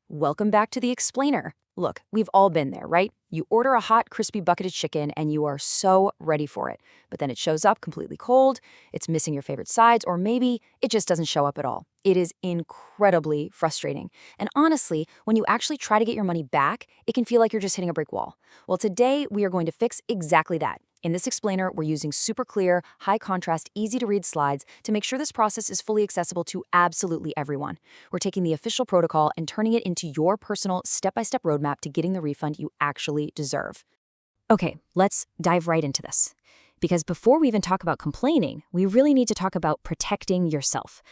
Welcome back to the explainer. Look, we've all been there, right? You order a hot, crispy bucketed chicken and you are so ready for it. But then it shows up completely cold, it's missing your favorite sides, or maybe it just doesn't show up at all. It is incredibly frustrating. And honestly, when you actually try to get your money back, it can feel like you're just hitting a brick wall. Well, today we are going to fix exactly that. In this explainer, we're using super clear, high contrast, easy to read slides to make sure this process is fully accessible to absolutely everyone. We're taking the official protocol and turning it into your personal step-by-step roadmap to getting the refund you actually deserve. Okay, let's dive right into this. Because before we even talk about complaining, we really need to talk about protecting yourself.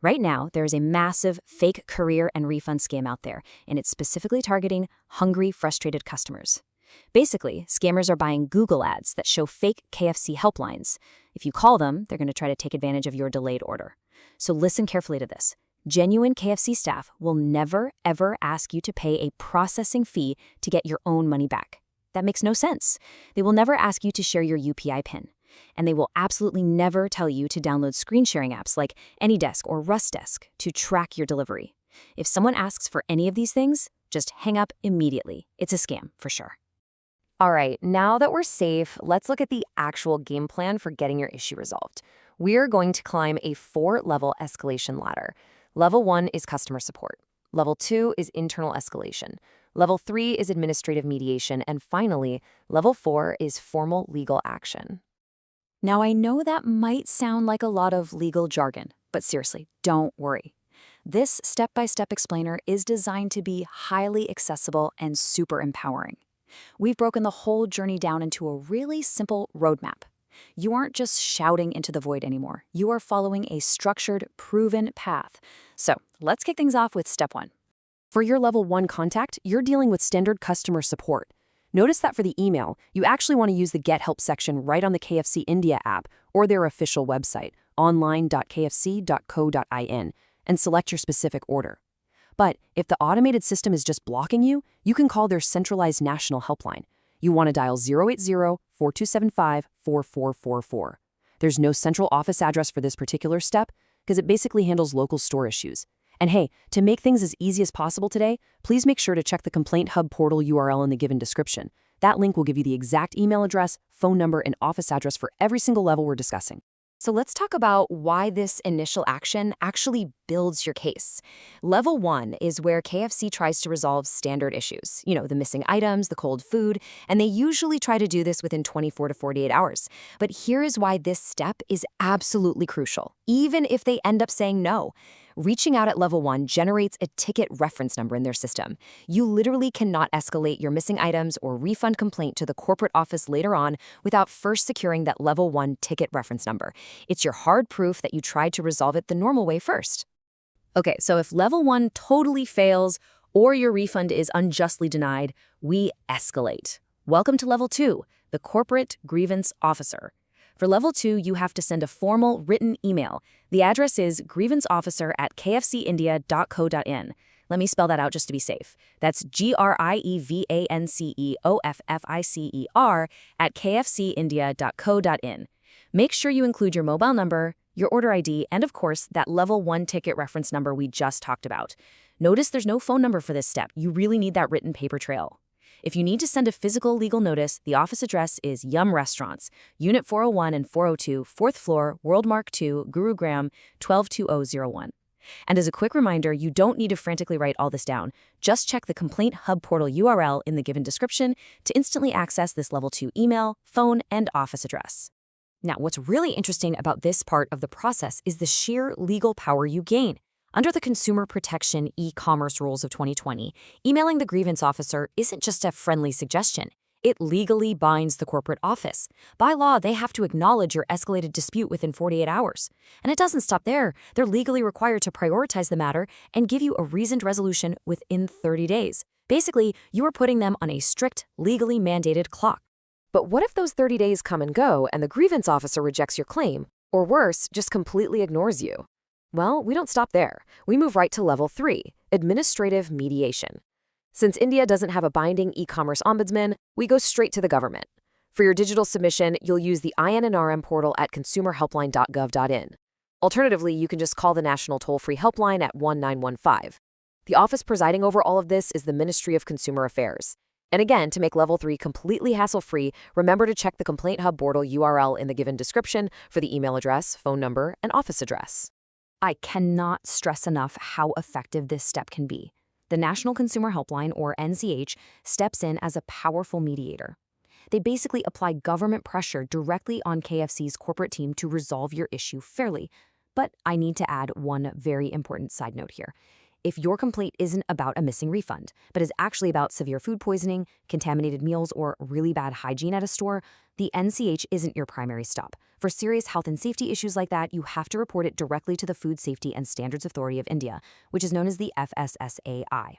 Right now, there is a massive fake courier and refund scam out there, and it's specifically targeting hungry, frustrated customers. Basically, scammers are buying Google ads that show fake KFC helplines. If you call them, they're going to try to take advantage of your delayed order. So listen carefully to this. Genuine KFC staff will never, ever ask you to pay a processing fee to get your own money back. That makes no sense. They will never ask you to share your UPI PIN. And they will absolutely never tell you to download screen sharing apps like AnyDesk or RustDesk to track your delivery. If someone asks for any of these things, just hang up immediately. It's a scam for sure. All right, now that we're safe, let's look at the actual game plan for getting your issue resolved. We're going to climb a 4-level escalation ladder. Level 1 is customer support. Level 2 is internal escalation. Level 3 is administrative mediation. And finally, Level 4 is formal legal action. Now, I know that might sound like a lot of legal jargon, but seriously, don't worry. This step-by-step explainer is designed to be highly accessible and super empowering. We've broken the whole journey down into a really simple roadmap. You aren't just shouting into the void anymore. You are following a structured, proven path. So let's kick things off with step 1. For your Level 1 contact, you're dealing with standard customer support. Notice that for the email, you actually want to use the Get Help section right on the KFC India app or their official website, online.kfc.co.in, and select your specific order. But if the automated system is just blocking you, you can call their centralized national helpline. You want to dial 080-4275-4444. There's no central office address for this particular step because it basically handles local store issues. And hey, to make things as easy as possible today, please make sure to check the ComplaintHub Portal URL in the given description. That link will give you the exact email address, phone number, and office address for every single level we're discussing. So let's talk about why this initial action actually builds your case. Level 1 is where KFC tries to resolve standard issues, the missing items, the cold food, and they usually try to do this within 24 to 48 hours. But here is why this step is absolutely crucial, even if they end up saying no. Reaching out at Level 1 generates a ticket reference number in their system. You literally cannot escalate your missing items or refund complaint to the corporate office later on without first securing that Level 1 ticket reference number. It's your hard proof that you tried to resolve it the normal way first. Okay, so if Level 1 totally fails or your refund is unjustly denied, we escalate. Welcome to Level 2, the Corporate Grievance Officer. For Level 2, you have to send a formal written email. The address is grievanceofficer@kfcindia.co.in. Let me spell that out just to be safe. That's grievanceofficer@kfcindia.co.in. Make sure you include your mobile number, your order ID, and of course, that Level 1 ticket reference number we just talked about. Notice there's no phone number for this step. You really need that written paper trail. If you need to send a physical legal notice, the office address is Yum Restaurants, Unit 401 and 402, 4th floor, Worldmark 2, Gurugram, 122001. And as a quick reminder, you don't need to frantically write all this down. Just check the ComplaintHub Portal URL in the given description to instantly access this Level 2 email, phone, and office address. Now, what's really interesting about this part of the process is the sheer legal power you gain. Under the Consumer Protection e-commerce rules of 2020, emailing the grievance officer isn't just a friendly suggestion. It legally binds the corporate office. By law, they have to acknowledge your escalated dispute within 48 hours. And it doesn't stop there. They're legally required to prioritize the matter and give you a reasoned resolution within 30 days. Basically, you are putting them on a strict, legally mandated clock. But what if those 30 days come and go and the grievance officer rejects your claim, or worse, just completely ignores you? Well, we don't stop there. We move right to Level 3, administrative mediation. Since India doesn't have a binding e-commerce ombudsman, we go straight to the government. For your digital submission, you'll use the INNRM portal at consumerhelpline.gov.in. Alternatively, you can just call the national toll-free helpline at 1915. The office presiding over all of this is the Ministry of Consumer Affairs. And again, to make Level 3 completely hassle-free, remember to check the ComplaintHub Portal URL in the given description for the email address, phone number, and office address. I cannot stress enough how effective this step can be. The National Consumer Helpline, or NCH, steps in as a powerful mediator. They basically apply government pressure directly on KFC's corporate team to resolve your issue fairly. But I need to add one very important side note here. If your complaint isn't about a missing refund, but is actually about severe food poisoning, contaminated meals, or really bad hygiene at a store, the NCH isn't your primary stop. For serious health and safety issues like that, you have to report it directly to the Food Safety and Standards Authority of India, which is known as the FSSAI.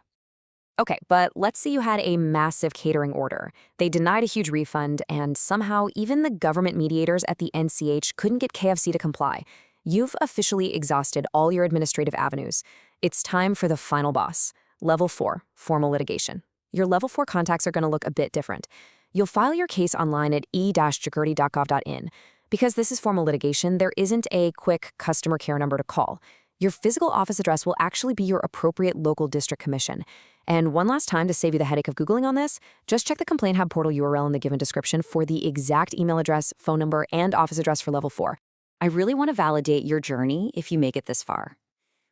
Okay, but let's say you had a massive catering order. They denied a huge refund, and somehow even the government mediators at the NCH couldn't get KFC to comply. You've officially exhausted all your administrative avenues. It's time for the final boss. Level 4, formal litigation. Your Level 4 contacts are going to look a bit different. You'll file your case online at e-jagurti.gov.in. Because this is formal litigation, there isn't a quick customer care number to call. Your physical office address will actually be your appropriate local district commission. And one last time, to save you the headache of Googling on this, just check the ComplaintHub Portal URL in the given description for the exact email address, phone number, and office address for Level 4. I really want to validate your journey if you make it this far.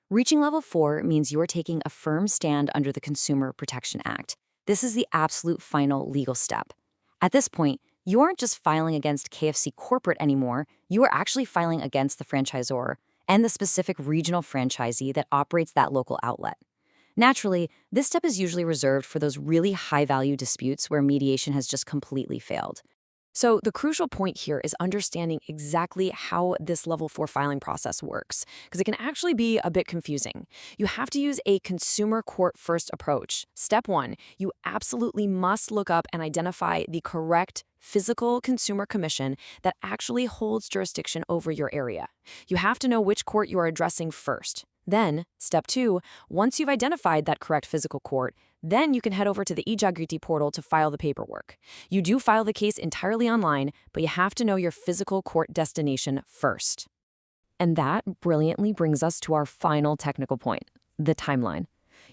Reaching Level 4 means you're taking a firm stand under the Consumer Protection Act. This is the absolute final legal step. At this point, you aren't just filing against KFC corporate anymore, you are actually filing against the franchisor and the specific regional franchisee that operates that local outlet. Naturally, this step is usually reserved for those really high-value disputes where mediation has just completely failed. So the crucial point here is understanding exactly how this Level 4 filing process works, because it can actually be a bit confusing. You have to use a consumer court-first approach. Step 1, you absolutely must look up and identify the correct physical consumer commission that actually holds jurisdiction over your area. You have to know which court you are addressing first. Then, step 2, once you've identified that correct physical court, then you can head over to the eJagriti portal to file the paperwork. You do file the case entirely online, but you have to know your physical court destination first. And that brilliantly brings us to our final technical point, the timeline.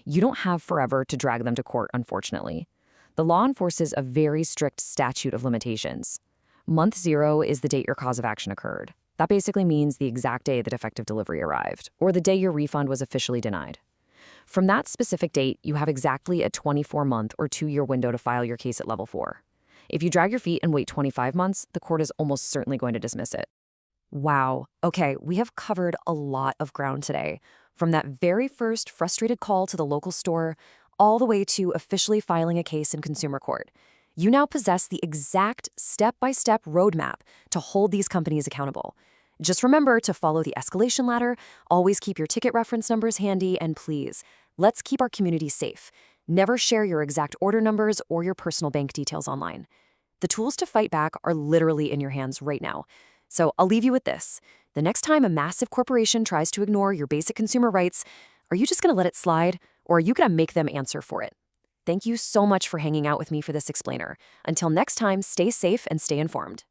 You don't have forever to drag them to court, unfortunately. The law enforces a very strict statute of limitations. Month 0 is the date your cause of action occurred. That basically means the exact day the defective delivery arrived, or the day your refund was officially denied. From that specific date, you have exactly a 24-month or 2-year window to file your case at Level 4. If you drag your feet and wait 25 months, the court is almost certainly going to dismiss it. Wow. Okay, we have covered a lot of ground today. From that very first frustrated call to the local store, all the way to officially filing a case in consumer court. You now possess the exact step-by-step roadmap to hold these companies accountable. Just remember to follow the escalation ladder, always keep your ticket reference numbers handy, and please, let's keep our community safe. Never share your exact order numbers or your personal bank details online. The tools to fight back are literally in your hands right now. So I'll leave you with this. The next time a massive corporation tries to ignore your basic consumer rights, are you just going to let it slide, or are you going to make them answer for it? Thank you so much for hanging out with me for this explainer. Until next time, stay safe and stay informed.